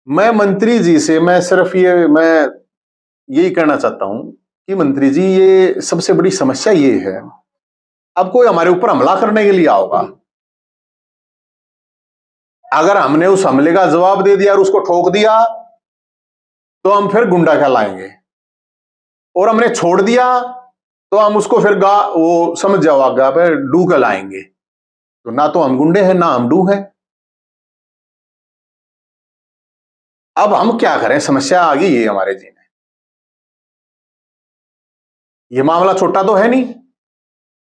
मैं मंत्री जी से मैं सिर्फ मैं यही कहना चाहता हूं कि मंत्री जी, ये सबसे बड़ी समस्या ये है, अब कोई हमारे ऊपर हमला करने के लिए आओगा, अगर हमने उस हमले का जवाब दे दिया और उसको ठोक दिया तो हम फिर गुंडा कहलाएंगे, और हमने छोड़ दिया तो हम उसको फिर वो समझ जाओ आगे पे डू कहलाएंगे। तो ना तो हम गुंडे हैं ना हम डू हैं। अब हम क्या करें, समस्या आ गई है हमारे जी में। ये मामला छोटा तो है नहीं,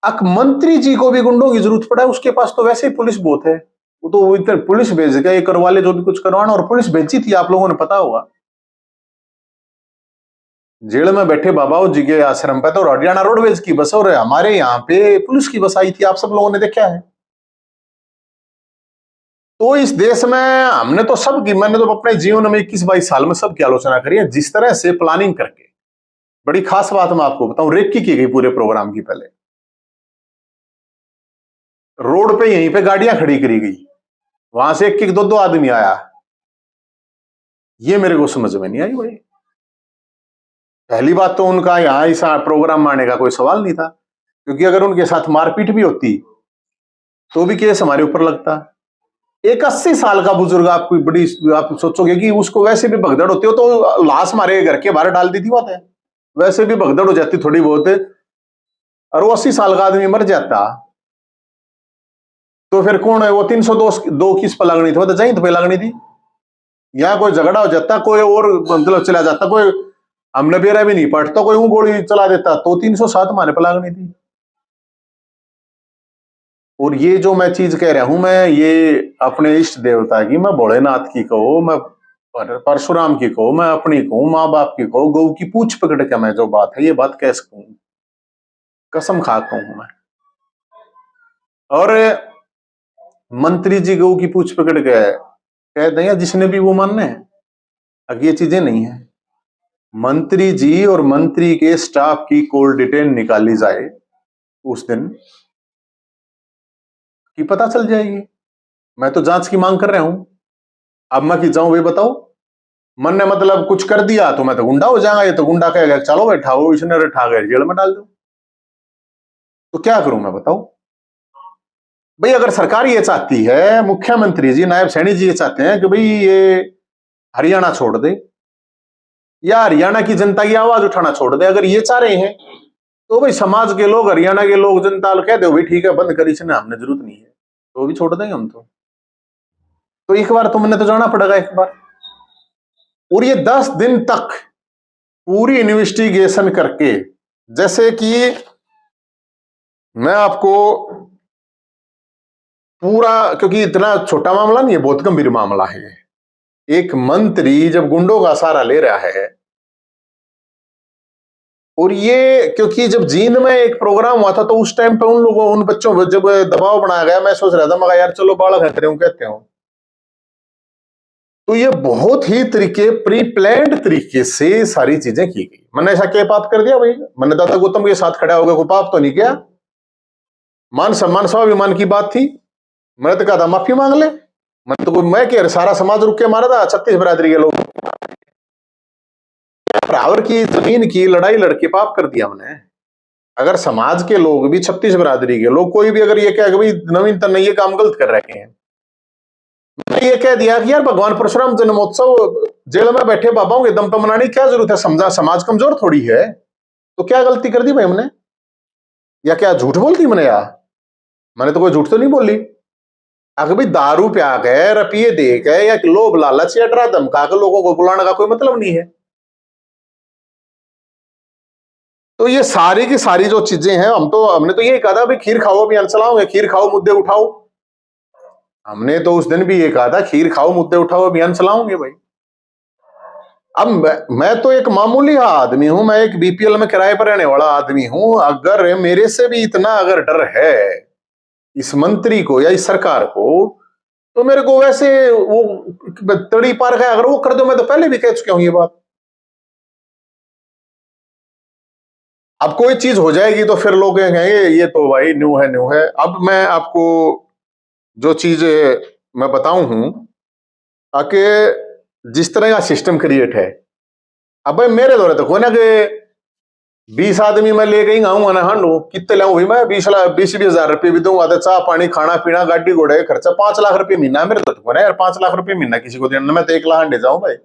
अक मंत्री जी को भी गुंडों की जरूरत पड़ा है, उसके पास तो वैसे ही पुलिस बहुत है, वो तो इधर पुलिस भेज के ये करवा ले जो भी कुछ करवाना, और पुलिस भेजी थी, आप लोगों ने पता होगा। जेल में बैठे बाबाओ जी के आश्रम पे तो हरियाणा रोडवेज की बस और हमारे यहाँ पे पुलिस की बस आई थी, आप सब लोगों ने देखा है। तो इस देश में हमने तो सबकी, मैंने तो अपने जीवन में 21-22 साल में सबकी आलोचना करी है, जिस तरह से प्लानिंग करके। बड़ी खास बात मैं आपको बताऊं, रेकी की गई पूरे प्रोग्राम की। पहले रोड पे यहीं पे गाड़ियां खड़ी करी गई, वहां से एक दो आदमी आया, ये मेरे को समझ में नहीं आई भाई। पहली बात तो उनका यहां इस प्रोग्राम में आने का कोई सवाल नहीं था, क्योंकि अगर उनके साथ मारपीट भी होती तो भी केस हमारे ऊपर लगता। एक 80 साल का बुजुर्ग, आपको बड़ी, आप सोचोगे कि उसको वैसे भी भगदड़ होती हो तो लाश हमारे घर के बाहर डाल दी थी, बात है वैसे भी भगदड़ हो जाती थोड़ी बहुत, और वो 80 साल का आदमी मर जाता तो फिर कौन है वो 302 किस पर लगनी थी, वो तो जहीं पे लगनी थी। यहाँ कोई झगड़ा हो जाता, कोई और मतलब चला जाता, कोई हमने बेरा भी नहीं पड़ता, कोई ऊं गोली चला देता तो 307 हमारे पर लगनी थी। और ये जो मैं चीज कह रहा हूं, मैं ये अपने इष्ट देवता की, मैं भोलेनाथ की कहो, मैं परशुराम की कहो, मैं अपनी कहूं, माँ बाप की कहो, गौ की पूछ पकड़ के मैं जो बात है ये बात कह सकूं, कसम खाता हूं मैं। और मंत्री जी गौ की पूछ पकड़ के कह दें जिसने भी वो मानने हैं, अब ये चीजें नहीं है। मंत्री जी और मंत्री के स्टाफ की कॉल डिटेल निकाली जाए उस दिन कि पता चल जाएगी। मैं तो जांच की मांग कर रहा हूं, अब मैं की जाऊं, वे बताओ। मन ने मतलब कुछ कर दिया तो मैं तो गुंडा हो जाऊंगा, ये तो गुंडा कहेगा चलो बैठा हो, इसने बैठा गए जेल में डाल दो, तो क्या करूं मैं बताओ। भाई अगर सरकार ये चाहती है, मुख्यमंत्री जी नायब सैनी जी ये चाहते हैं कि भाई ये हरियाणा छोड़ दे या हरियाणा की जनता की आवाज उठाना छोड़ दे, अगर ये चाह रहे हैं तो भाई समाज के लोग, हरियाणा के लोग, जनता कह दो भाई ठीक है बंद कर, इसने हमने जरूरत नहीं है, तो भी छोड़ देंगे हम तो एक बार तो मैंने तो जाना पड़ेगा एक बार। और ये 10 दिन तक पूरी इन्वेस्टिगेशन करके, जैसे कि मैं आपको पूरा, क्योंकि इतना छोटा मामला नहीं है, बहुत गंभीर मामला है। एक मंत्री जब गुंडों का सहारा ले रहा है, और ये क्योंकि जब जींद में एक प्रोग्राम हुआ था तो उस टाइम पे उन लोगों, उन बच्चों पर जब दबाव बनाया गया, मैं सोच रहा था मगर यार चलो बालक है तेरे कहते हो, तो ये बहुत ही प्री प्लान्ड तरीके से सारी चीजें की गई। मैंने ऐसा क्या पाप कर दिया भाई, मैंने दादा गौतम के साथ खड़ा होकर कोई पाप तो नहीं किया, मान सम्मान स्वाभिमान की बात थी, मैंने तो कहा था माफी मांग ले, मैं तो कोई, मैं कह सारा समाज रुक के मारा था, 36 बरादरी के लोग, बराबर की जमीन की लड़ाई लड़के पाप कर दिया हमने। अगर समाज के लोग भी, 36 बरादरी के लोग, कोई भी अगर ये कहे कि भाई नवीनतम ने ये काम गलत कर रहे हैं, मैंने ये कह दिया कि यार भगवान परशुराम जन्मोत्सव जेल में बैठे बाबाओं के दम पर मनाने की क्या जरूरत है, समझा समाज कमजोर थोड़ी है, तो क्या गलती कर दी भाई हमने, या क्या झूठ बोल दी मैंने, यार मैंने तो कोई झूठ तो नहीं बोली। अगर भाई दारू प्या के, रुपये दे के, या लोभ लालच या डरा धमका के लोगों को बुलाने का कोई मतलब नहीं है। तो ये सारी की सारी जो चीजें हैं, हमने तो ये कहा था भाई खीर खाओ अभियान चलाओगे, खीर खाओ मुद्दे उठाओ, हमने तो उस दिन भी ये कहा था खीर खाओ मुद्दे उठाओ अभियान चलाओगे भाई। अब मैं तो एक मामूली आदमी हूं, मैं एक बीपीएल में किराए पर रहने वाला आदमी हूं, अगर मेरे से भी इतना अगर डर है इस मंत्री को या इस सरकार को, तो मेरे को वैसे वो तड़ी पार है, अगर वो कर दो, मैं तो पहले भी कह चुका हूं ये बात। अब कोई चीज हो जाएगी तो फिर लोग कहेंगे ये तो भाई न्यू है न्यू है। अब मैं आपको जो चीज मैं बताऊं हूं, ताकि जिस तरह का सिस्टम क्रिएट है, अब भाई मेरे दौरे तो कोई ना कि 20 आदमी मैं ले गई आऊंगा ना हांडू कितने लाऊं भाई, मैं 20,000 रुपये भी दूंगा तो चाह पानी खाना पीना गाड़ी घोड़े खर्चा 5 लाख रुपये महीना है मेरे तो कोई ना यार, 5 लाख रुपये महीना किसी को देना, मैं तो 1 लाख हांडे जाऊं भाई।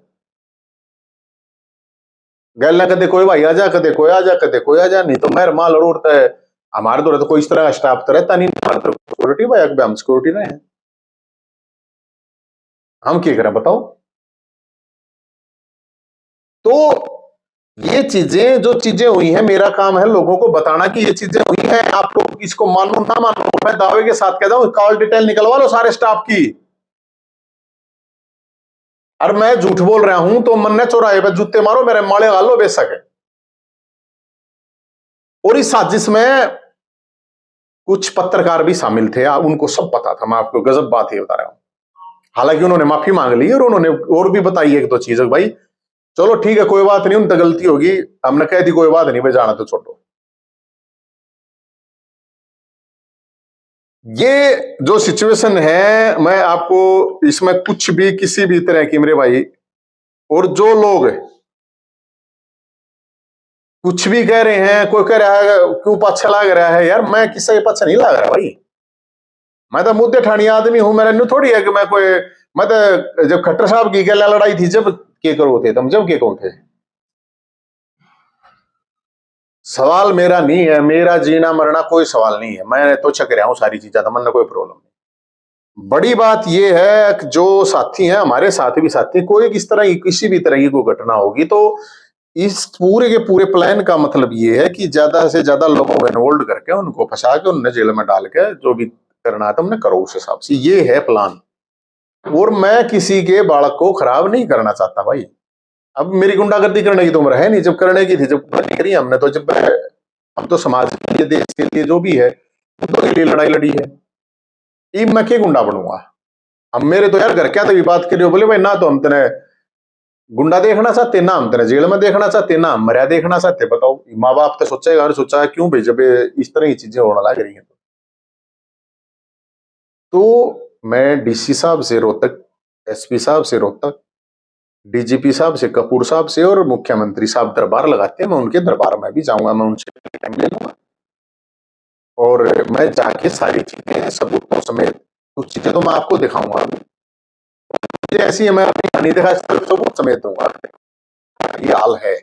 गैल ना कदे कोई भाई आ जा, कदे कोई आ जा, कदे कोई आ जा, नहीं तो मेरे माल और उड़ता है। हमारे दौरे तो कोई इस तरह का स्टाफ तो रहता नहीं, सिक्योरिटी भाई हम सिक्योरिटी रहे हैं, हम क्या करें बताओ। तो ये चीजें जो चीजें हुई हैं, मेरा काम है लोगों को बताना कि ये चीजें हुई हैं, आप लोग इसको मानो ना मानो, मैं दावे के साथ कहता हूं कॉल डिटेल निकलवा लो सारे स्टाफ की। और मैं झूठ बोल रहा हूं तो मन ने चौराहे पे जूते मारो, मेरे माले गालो बेशक है। और इस साजिश में कुछ पत्रकार भी शामिल थे, उनको सब पता था, मैं आपको गजब बात ही बता रहा हूं। हालांकि उन्होंने माफी मांग ली और उन्होंने और भी बताई एक दो चीजें, भाई चलो ठीक है कोई बात नहीं, उनसे गलती होगी, हमने कह दी कोई बात नहीं भाई, जाना तो छोड़ो। ये जो सिचुएशन है, मैं आपको इसमें कुछ भी किसी भी तरह की मेरे भाई, और जो लोग कुछ भी कह रहे हैं, कोई कह रहा है क्यों पाछा लग रहा है, यार मैं किसी के पाछा नहीं लग रहा भाई, मैं तो मुद्दे ठानी आदमी हूं, मेरा न्यू थोड़ी है कि मैं कोई, मैं तो जब खट्टर साहब की क्या लड़ाई थी, जब के करो थे तुम, जब के कौन थे, सवाल मेरा नहीं है, मेरा जीना मरना कोई सवाल नहीं है, मैं तो चक रहा हूं सारी चीजें, तो मन कोई प्रॉब्लम नहीं। बड़ी बात यह है कि जो साथी हैं हमारे साथ भी साथी, कोई किस तरह की किसी भी तरह की कोई घटना होगी तो इस पूरे के पूरे प्लान का मतलब ये है कि ज्यादा से ज्यादा लोगों को इन्वॉल्व करके उनको फंसा के उन्हें जेल में डाल के जो भी करना है तुमने करो उस हिसाब से, ये है प्लान। और मैं किसी के बालक को खराब नहीं करना चाहता भाई। अब मेरी गुंडागर्दी करने की तो उम्र है नहीं, जब करने की थी जब करी हमने, तो जब हम तो समाज के लिए देश के लिए जो भी है तो के लिए लड़ाई लड़ी है, ये मैं क्या गुंडा बनूंगा। अब मेरे तो यार घर क्या तभी बात करियो, बोले भाई ना तो हम तेने गुंडा देखना चाहते, ना हम तेरे जेल में देखना चाहते, ना हम मर्या देखना चाहते, बताओ माँ बाप तो सोचेगा और सोचा है क्यों भाई जब इस तरह की चीजें होने लग रही हैं। तो मैं डीसी साहब से रोहतक, एसपी साहब से रोहतक, डीजीपी साहब से कपूर साहब से, और मुख्यमंत्री साहब दरबार लगाते हैं, मैं उनके दरबार में भी जाऊंगा, मैं उनसे टाइम ले लूंगा और मैं जाके सारी चीजें सबूतों समेत कुछ चीजें तो मैं आपको दिखाऊंगा, ऐसी है मैं अपनी नहीं दिखा सबूत समेत दूंगा, ये हाल है।